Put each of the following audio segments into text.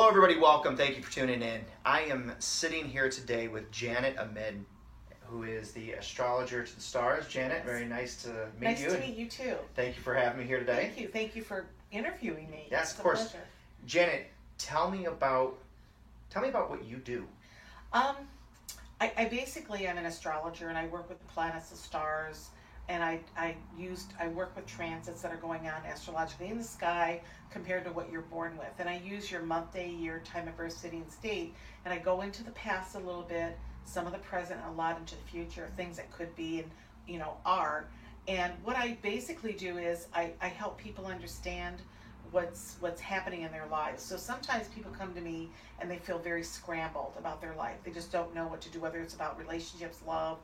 Hello everybody, welcome. Thank you for tuning in. I am sitting here today with Janet Amid, who is the astrologer to the stars. Janet, very nice to meet you. Nice to meet you too. Thank you for having me here today. Thank you for interviewing me. Yes, it's of course. Pleasure. Janet, tell me about what you do. I basically am an astrologer and I work with the planets, the stars, and I work with transits that are going on astrologically in the sky compared to what you're born with. And I use your month, day, year, time of birth, city, and state, and I go into the past a little bit, some of the present, and a lot into the future, things that could be and are. And what I basically do is I help people understand what's happening in their lives. So sometimes people come to me and they feel very scrambled about their life. They just don't know what to do, whether it's about relationships, love,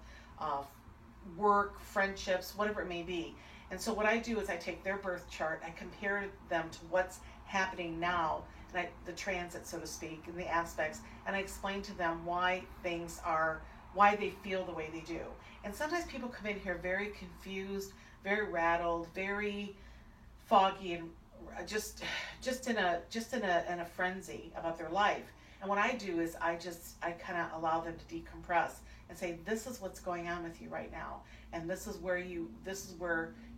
work, friendships, whatever it may be. And so what I do is I take their birth chart, I compare them to what's happening now, and the transit, so to speak, and the aspects, and I explain to them why they feel the way they do. And sometimes people come in here very confused, very rattled, very foggy, and just in a frenzy about their life. And what I do is I kind of allow them to decompress and say, this is what's going on with you right now, and this is where you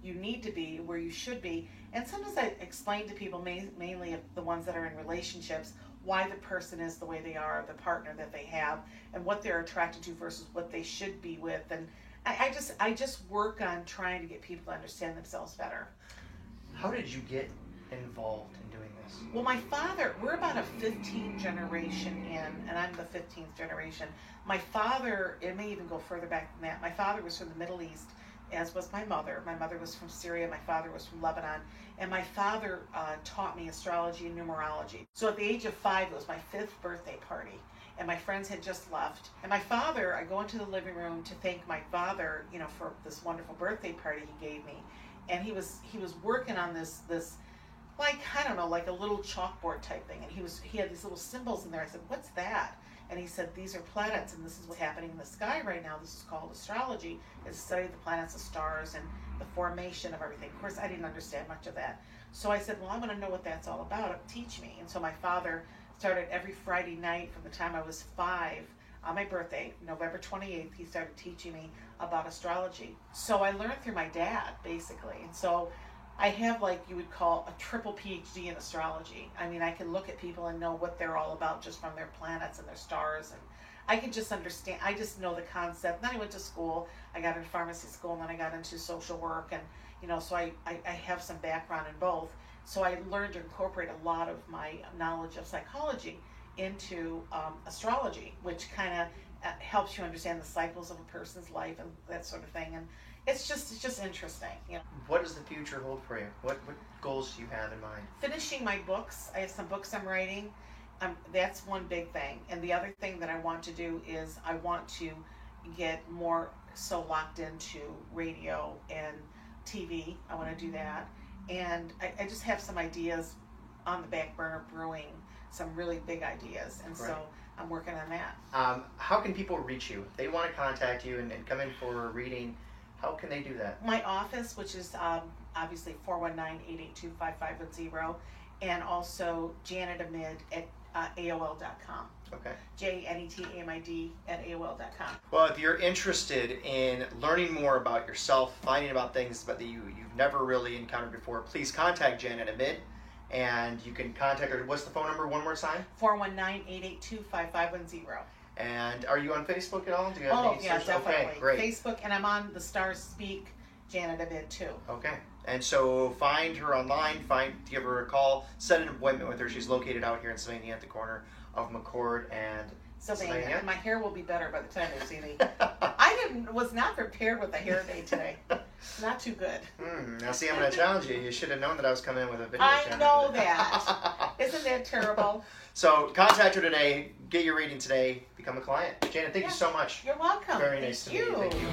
need to be, where you should be. And sometimes I explain to people, mainly the ones that are in relationships, why the person is the way they are, the partner that they have, and what they're attracted to versus what they should be with. And I just work on trying to get people to understand themselves better. How did you get involved in doing this? Well, my father, we're about a 15th generation in, and I'm the 15th generation. My father, it may even go further back than that. My father was from the Middle East, as was my mother. My mother was from Syria, my father was from Lebanon, and my father taught me astrology and numerology. So at the age of 5, it was my 5th birthday party, and my friends had just left. And my father, I go into the living room to thank my father, for this wonderful birthday party he gave me. And he was working on this like, I don't know, like a little chalkboard type thing, and he had these little symbols in there. I said, what's that? And he said, these are planets, and this is what's happening in the sky right now. This is called astrology. It's the study of the planets, the stars, and the formation of everything. Of course, I didn't understand much of that. So I said, well, I want to know what that's all about. Teach me. And so my father started every Friday night from the time I was 5, on my birthday, November 28th, he started teaching me about astrology. So I learned through my dad, basically. And so I have, like you would call, a triple PhD in astrology. I mean, I can look at people and know what they're all about just from their planets and their stars, and I can just understand. I just know the concept. Then I went to school. I got into pharmacy school, and then I got into social work, and so I have some background in both. So I learned to incorporate a lot of my knowledge of psychology into astrology, which kind of helps you understand the cycles of a person's life and that sort of thing. And it's just interesting. What does the future hold for you? What goals do you have in mind? Finishing my books. I have some books I'm writing. That's one big thing. And the other thing that I want to do is I want to get more so locked into radio and TV. I want to do that. And I just have some ideas on the back burner brewing, some really big ideas. And so I'm working on that. How can people reach you? If they want to contact you and come in for a reading, how can they do that? My office, which is obviously 419-882-5510, and also Janet Amid at AOL.com. Okay. JanetAmid at AOL.com. Well, if you're interested in learning more about yourself, finding about things that you've never really encountered before, please contact Janet Amid. And you can contact her. What's the phone number one more time? 419-882-5510. And are you on Facebook at all? Do you have any yeah, social? definitely. Okay, great. Facebook, and I'm on the Stars Speak Janet Amid too. Okay. And so find her online, give her a call, set an appointment with her. She's located out here in Sylvania at the corner of McCord and Sylvania. And my hair will be better by the time they see me. I was not prepared with the hair day today. Not too good. Now see, I'm going to challenge you. You should have known that I was coming in with a video. I know that. Isn't that terrible? So contact her today. Get your reading today. Become a client. Janet, thank you so much. You're welcome. Very nice to meet you. Thank you.